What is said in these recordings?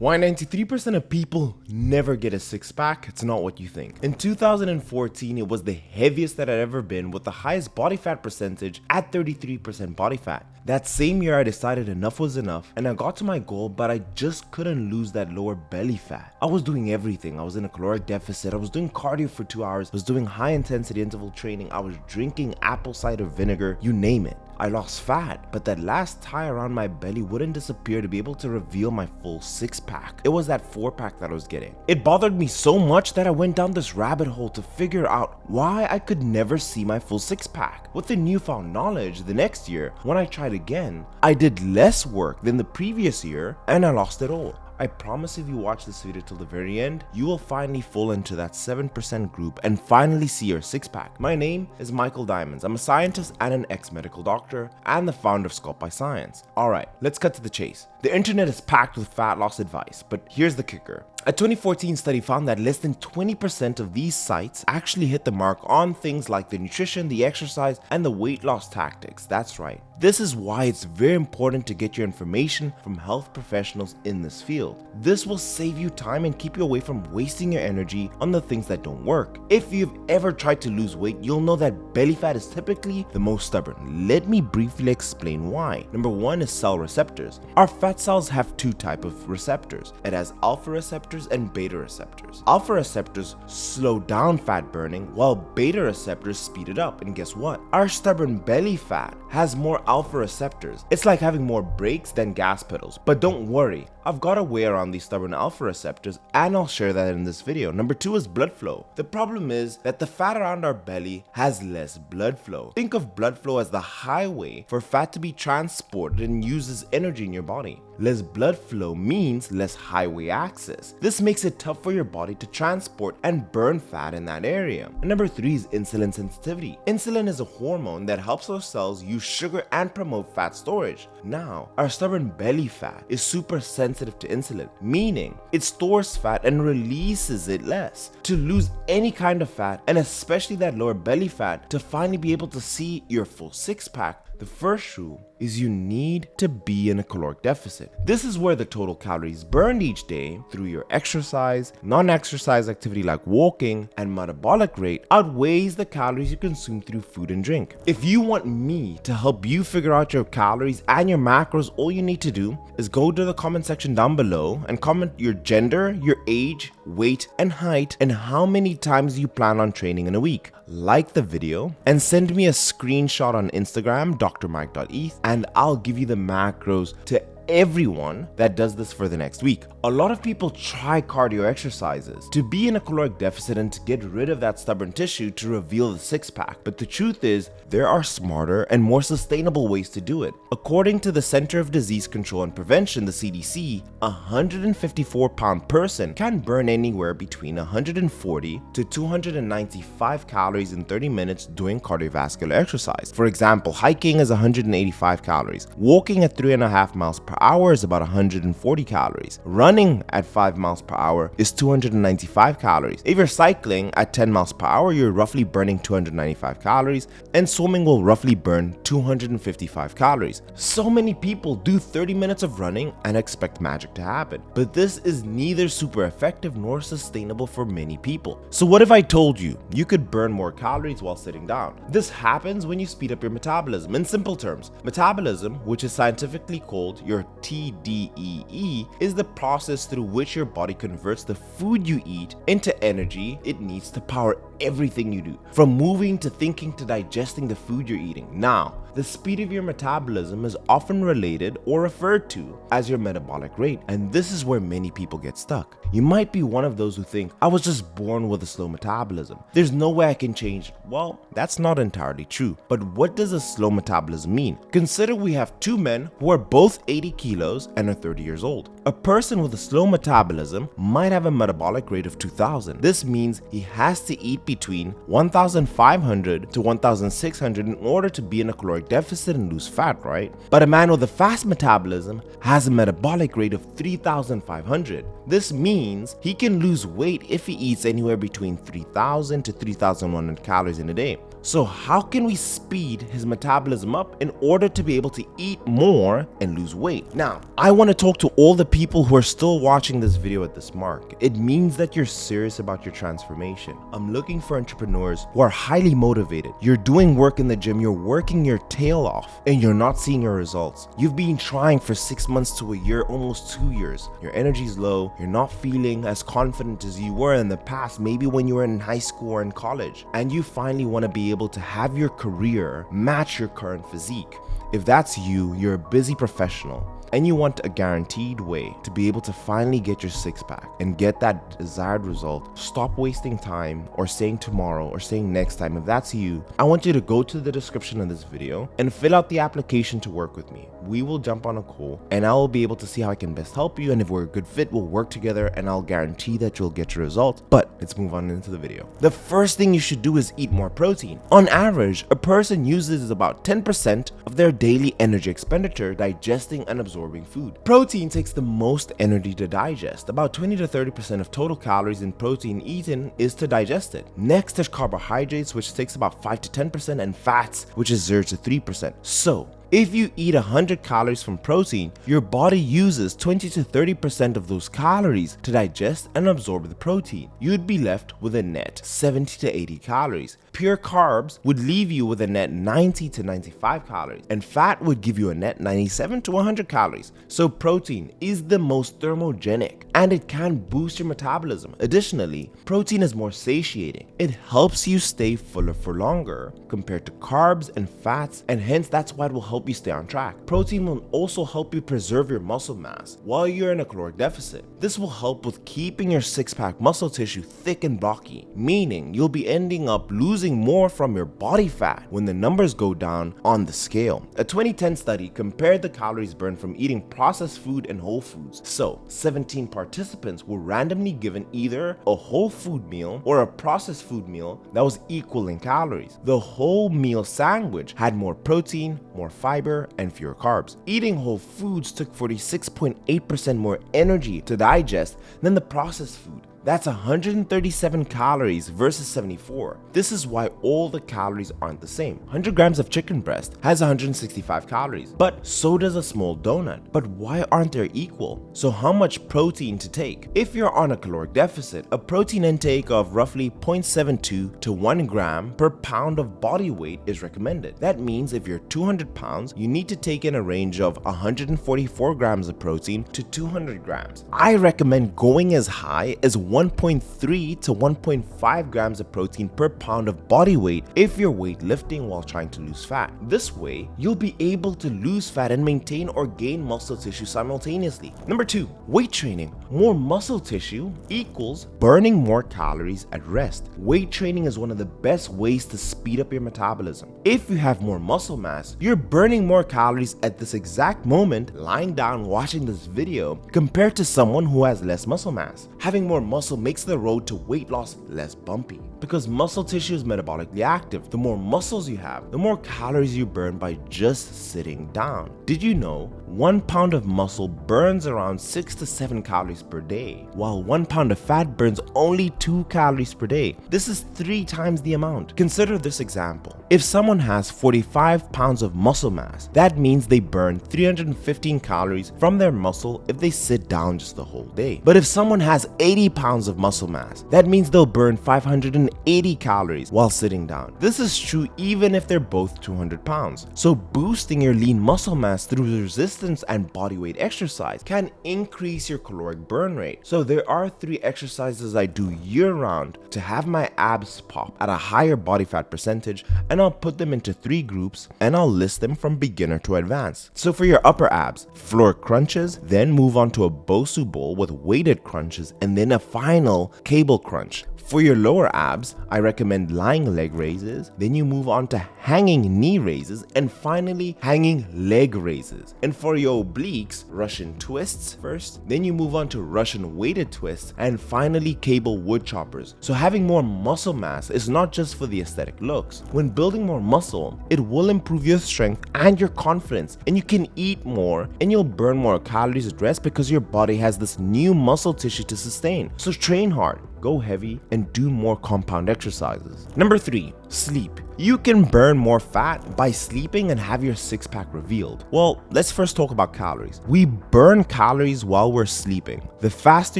Why 93% of people never get a six-pack? It's not what you think. In 2014, it was the heaviest that I'd ever been, with the highest body fat percentage at 33% body fat. That same year, I decided enough was enough and I got to my goal, but I just couldn't lose that lower belly fat. I was doing everything. I was in a caloric deficit, I was doing cardio for 2 hours, I was doing high intensity interval training, I was drinking apple cider vinegar, you name it. I lost fat, but that last tie around my belly wouldn't disappear to be able to reveal my full six-pack. It was that four-pack that I was getting. It bothered me so much that I went down this rabbit hole to figure out why I could never see my full six-pack. With the newfound knowledge, the next year, when I tried again, I did less work than the previous year and I lost it all. I promise if you watch this video till the very end, you will finally fall into that 7% group and finally see your six-pack. My name is Michael Diamonds. I'm a scientist and an ex-medical doctor and the founder of Sculpt by Science. Alright, let's cut to the chase. The internet is packed with fat loss advice, but here's the kicker. A 2014 study found that less than 20% of these sites actually hit the mark on things like the nutrition, the exercise, and the weight loss tactics. That's right. This is why it's very important to get your information from health professionals in this field. This will save you time and keep you away from wasting your energy on the things that don't work. If you've ever tried to lose weight, you'll know that belly fat is typically the most stubborn. Let me briefly explain why. Number one is cell receptors. Our fat cells have two types of receptors. It has alpha receptors and beta receptors. Alpha receptors slow down fat burning while beta receptors speed it up. And guess what? Our stubborn belly fat has more alpha receptors. It's like having more brakes than gas pedals. But don't worry, I've got a way around these stubborn alpha receptors and I'll share that in this video. Number two is blood flow. The problem is that the fat around our belly has less blood flow. Think of blood flow as the highway for fat to be transported and uses energy in your body. Less blood flow means less highway access. This makes it tough for your body to transport and burn fat in that area. And number three is insulin sensitivity. Insulin is a hormone that helps our cells use sugar and promote fat storage. Now, our stubborn belly fat is super sensitive to insulin, meaning it stores fat and releases it less. To lose any kind of fat, and especially that lower belly fat, to finally be able to see your full six-pack, the first rule is you need to be in a caloric deficit. This is where the total calories burned each day through your exercise, non-exercise activity like walking, and metabolic rate outweighs the calories you consume through food and drink. If you want me to help you figure out your calories and your macros, all you need to do is go to the comment section down below and comment your gender, your age, weight, and height, and how many times you plan on training in a week. Like the video and send me a screenshot on Instagram, drmike.eth, and I'll give you the macros to everyone that does this for the next week. A lot of people try cardio exercises to be in a caloric deficit and to get rid of that stubborn tissue to reveal the six-pack, but the truth is there are smarter and more sustainable ways to do it. According to the Center of Disease Control and Prevention, the CDC, a 154-pound person can burn anywhere between 140 to 295 calories in 30 minutes doing cardiovascular exercise. For example, hiking is 185 calories, walking at 3.5 miles per hour is about 140 calories. Running at 5 miles per hour is 295 calories. If you're cycling at 10 miles per hour, you're roughly burning 295 calories, and swimming will roughly burn 255 calories. So many people do 30 minutes of running and expect magic to happen, but this is neither super effective nor sustainable for many people. So what if I told you you could burn more calories while sitting down? This happens when you speed up your metabolism. In simple terms, metabolism, which is scientifically called your TDEE, is the process through which your body converts the food you eat into energy it needs to power everything you do, from moving to thinking to digesting the food you're eating. Now, the speed of your metabolism is often related or referred to as your metabolic rate, and this is where many people get stuck. You might be one of those who think, I was just born with a slow metabolism. There's no way I can change it. Well, that's not entirely true. But what does a slow metabolism mean? Consider we have two men who are both 80 kilos and are 30 years old. A person with a slow metabolism might have a metabolic rate of 2000. This means he has to eat between 1,500 to 1,600 in order to be in a caloric deficit and lose fat, right? But a man with a fast metabolism has a metabolic rate of 3,500. This means he can lose weight if he eats anywhere between 3,000 to 3,100 calories in a day. So how can we speed his metabolism up in order to be able to eat more and lose weight? Now, I want to talk to all the people who are still watching this video at this mark. It means that you're serious about your transformation. I'm looking for entrepreneurs who are highly motivated. You're doing work in the gym, you're working your tail off, and you're not seeing your results. You've been trying for 6 months to a year, almost 2 years. Your energy's low, you're not feeling as confident as you were in the past, maybe when you were in high school or in college, and you finally want to be able to have your career match your current physique. If that's you, you're a busy professional, and you want a guaranteed way to be able to finally get your six-pack and get that desired result. Stop wasting time or saying tomorrow or saying next time. If that's you, I want you to go to the description of this video and fill out the application to work with me. We will jump on a call and I will be able to see how I can best help you, and if we're a good fit, we'll work together and I'll guarantee that you'll get your result. But let's move on into the video. The first thing you should do is eat more protein. On average, a person uses about 10% of their daily energy expenditure digesting and absorbing food. Protein takes the most energy to digest. About 20 to 30% of total calories in protein eaten is to digest it. Next, there's carbohydrates, which takes about 5 to 10%, and fats, which is 0 to 3%. So, if you eat 100 calories from protein, your body uses 20 to 30% of those calories to digest and absorb the protein. You'd be left with a net 70 to 80 calories. Pure carbs would leave you with a net 90 to 95 calories, and fat would give you a net 97 to 100 calories. So protein is the most thermogenic, and it can boost your metabolism. Additionally, protein is more satiating. It helps you stay fuller for longer compared to carbs and fats, and hence that's why it will help you stay on track. Protein will also help you preserve your muscle mass while you're in a caloric deficit. This will help with keeping your six-pack muscle tissue thick and blocky, meaning you'll be ending up losing more from your body fat when the numbers go down on the scale. A 2010 study compared the calories burned from eating processed food and whole foods. So 17 participants were randomly given either a whole food meal or a processed food meal that was equal in calories. The whole meal sandwich had more protein, more fiber, and fewer carbs. Eating whole foods took 46.8% more energy to digest than the processed food. That's 137 calories versus 74. This is why all the calories aren't the same. 100 grams of chicken breast has 165 calories, but so does a small donut. But why aren't they equal? So how much protein to take? If you're on a caloric deficit, a protein intake of roughly 0.72 to 1 gram per pound of body weight is recommended. That means if you're 200 pounds, you need to take in a range of 144 grams of protein to 200 grams. I recommend going as high as 1.3 to 1.5 grams of protein per pound of body weight if you're weightlifting while trying to lose fat. This way, you'll be able to lose fat and maintain or gain muscle tissue simultaneously. Number 2, weight training. More muscle tissue equals burning more calories at rest. Weight training is one of the best ways to speed up your metabolism. If you have more muscle mass, you're burning more calories at this exact moment lying down watching this video compared to someone who has less muscle mass. Having more muscle makes the road to weight loss less bumpy. Because muscle tissue is metabolically active, the more muscles you have, the more calories you burn by just sitting down. Did you know 1 pound of muscle burns around 6 to 7 calories per day, while 1 pound of fat burns only 2 calories per day? This is 3 times the amount. Consider this example. If someone has 45 pounds of muscle mass, that means they burn 315 calories from their muscle if they sit down just the whole day. But if someone has 80 pounds of muscle mass, that means they'll burn 580 calories while sitting down. This is true even if they're both 200 pounds. So boosting your lean muscle mass through resistance and bodyweight exercise can increase your caloric burn rate. So there are 3 exercises I do year round to have my abs pop at a higher body fat percentage, and I'll put them into 3 groups and I'll list them from beginner to advanced. So for your upper abs, floor crunches, then move on to a Bosu bowl with weighted crunches, and then a final cable crunch. For your lower abs, I recommend lying leg raises, then you move on to hanging knee raises, and finally hanging leg raises. And for your obliques, Russian twists first, then you move on to Russian weighted twists, and finally cable wood choppers. So having more muscle mass is not just for the aesthetic looks. When building more muscle, it will improve your strength and your confidence, and you can eat more and you'll burn more calories at rest because your body has this new muscle tissue to sustain. So train hard, go heavy, and do more compound exercises. Number 3, Sleep. You can burn more fat by sleeping and have your six-pack revealed. Well, let's first talk about calories. We burn calories while we're sleeping. The faster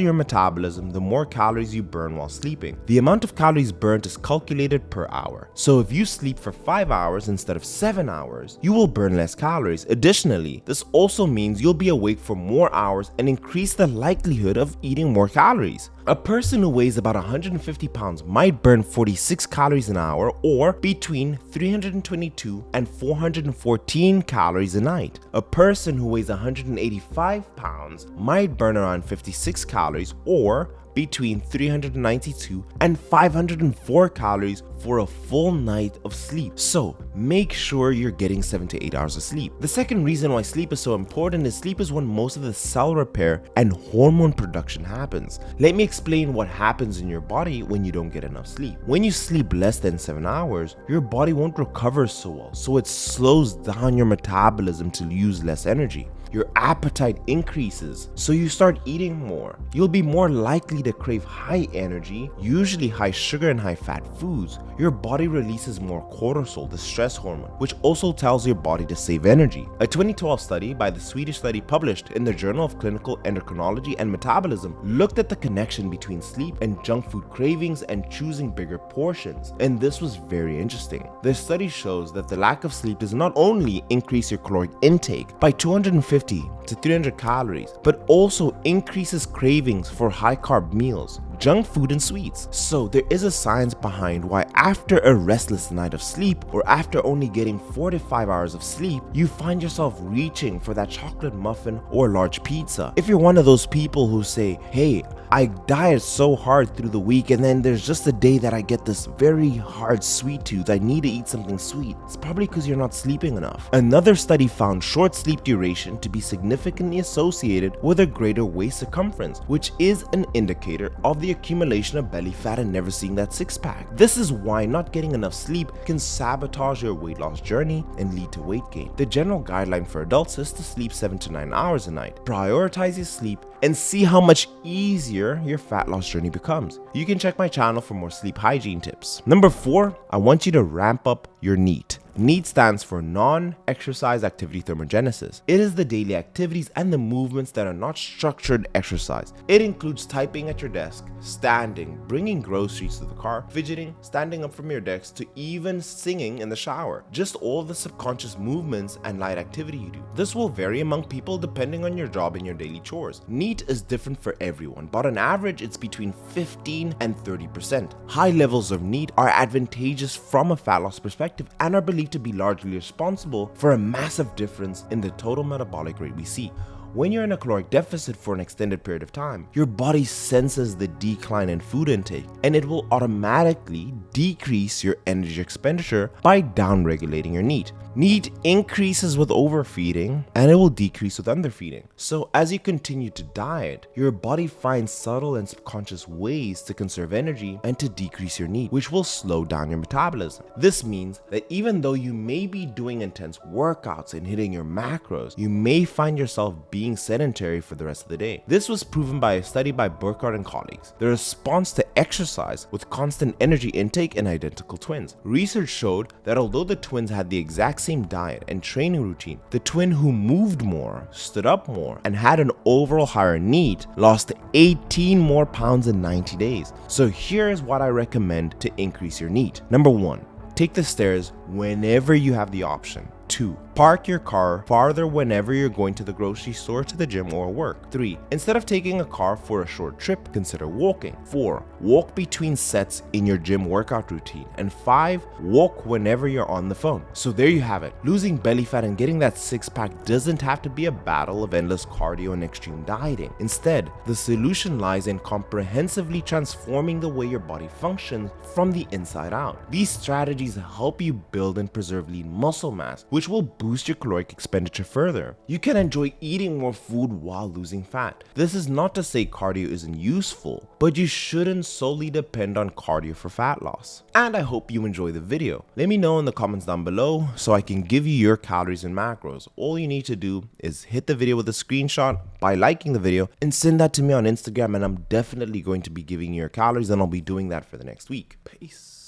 your metabolism, the more calories you burn while sleeping. The amount of calories burnt is calculated per hour. So if you sleep for 5 hours instead of 7 hours, you will burn less calories. Additionally, this also means you'll be awake for more hours and increase the likelihood of eating more calories. A person who weighs about 150 pounds might burn 46 calories an hour, or between 322 and 414 calories a night. A person who weighs 185 pounds might burn around 56 calories, or between 392 and 504 calories for a full night of sleep. So make sure you're getting 7 to 8 hours of sleep. The second reason why sleep is so important is sleep is when most of the cell repair and hormone production happens. Let me explain what happens in your body when you don't get enough sleep. When you sleep less than 7 hours, your body won't recover so well, so it slows down your metabolism to use less energy. Your appetite increases, so you start eating more. You'll be more likely to crave high energy, usually high sugar and high fat foods. Your body releases more cortisol, the stress hormone, which also tells your body to save energy. A 2012 study by the Swedish study published in the Journal of Clinical Endocrinology and Metabolism looked at the connection between sleep and junk food cravings and choosing bigger portions. And this was very interesting. The study shows that the lack of sleep does not only increase your caloric intake by 250 to 300 calories, but also increases cravings for high carb meals, junk food and sweets. So there is a science behind why after a restless night of sleep, or after only getting 4 to 5 hours of sleep, you find yourself reaching for that chocolate muffin or large pizza. If you're one of those people who say, hey, I diet so hard through the week and then there's just a day that I get this very hard sweet tooth, I need to eat something sweet, it's probably because you're not sleeping enough. Another study found short sleep duration to be significantly associated with a greater waist circumference, which is an indicator of the accumulation of belly fat and never seeing that six-pack. This is why not getting enough sleep can sabotage your weight loss journey and lead to weight gain. The general guideline for adults is to sleep 7 to 9 hours a night. Prioritize your sleep and see how much easier your fat loss journey becomes. You can check my channel for more sleep hygiene tips. Number 4, I want you to ramp up your NEAT. NEAT stands for non-exercise activity thermogenesis. It is the daily activities and the movements that are not structured exercise. It includes typing at your desk, standing, bringing groceries to the car, fidgeting, standing up from your desk, to even singing in the shower. Just all the subconscious movements and light activity you do. This will vary among people depending on your job and your daily chores. NEAT is different for everyone, but on average it's between 15 and 30%. High levels of NEAT are advantageous from a fat loss perspective and are believed to be largely responsible for a massive difference in the total metabolic rate we see. When you're in a caloric deficit for an extended period of time, your body senses the decline in food intake and it will automatically decrease your energy expenditure by downregulating your NEAT. NEAT increases with overfeeding and it will decrease with underfeeding. So as you continue to diet, your body finds subtle and subconscious ways to conserve energy and to decrease your NEAT, which will slow down your metabolism. This means that even though you may be doing intense workouts and hitting your macros, you may find yourself being sedentary for the rest of the day. This was proven by a study by Burkhardt and colleagues. The response to exercise with constant energy intake in identical twins. Research showed that although the twins had the exact same diet and training routine, the twin who moved more, stood up more, and had an overall higher NEAT lost 18 more pounds in 90 days. So here's what I recommend to increase your NEAT. Number 1, take the stairs whenever you have the option. 2, park your car farther whenever you're going to the grocery store, to the gym, or work. 3, instead of taking a car for a short trip, consider walking. 4, walk between sets in your gym workout routine. And 5, walk whenever you're on the phone. So there you have it. Losing belly fat and getting that six-pack doesn't have to be a battle of endless cardio and extreme dieting. Instead, the solution lies in comprehensively transforming the way your body functions from the inside out. These strategies help you build and preserve lean muscle mass, which will boost your caloric expenditure further. You can enjoy eating more food while losing fat. This is not to say cardio isn't useful, but you shouldn't solely depend on cardio for fat loss. And I hope you enjoy the video. Let me know in the comments down below so I can give you your calories and macros. All you need to do is hit the video with a screenshot by liking the video and send that to me on Instagram, and I'm definitely going to be giving you your calories, and I'll be doing that for the next week. Peace.